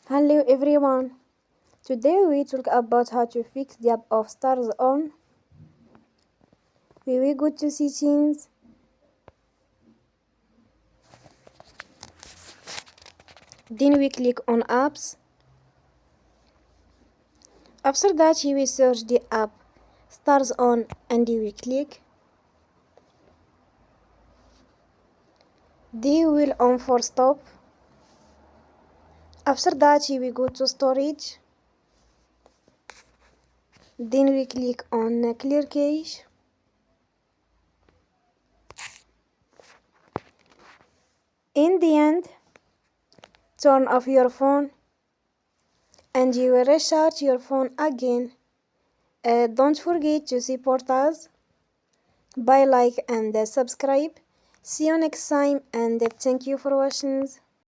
Hello everyone. Today we talk about how to fix the app of Starz on. We will go to settings. Then we click on apps. After that we will search the app Starz on and we click. Then we will on for stop. After that we go to storage. Then we click on clear cache. In the end, turn off your phone and you will restart your phone again. Don't forget to support us by like and subscribe. See you next time and thank you for watching.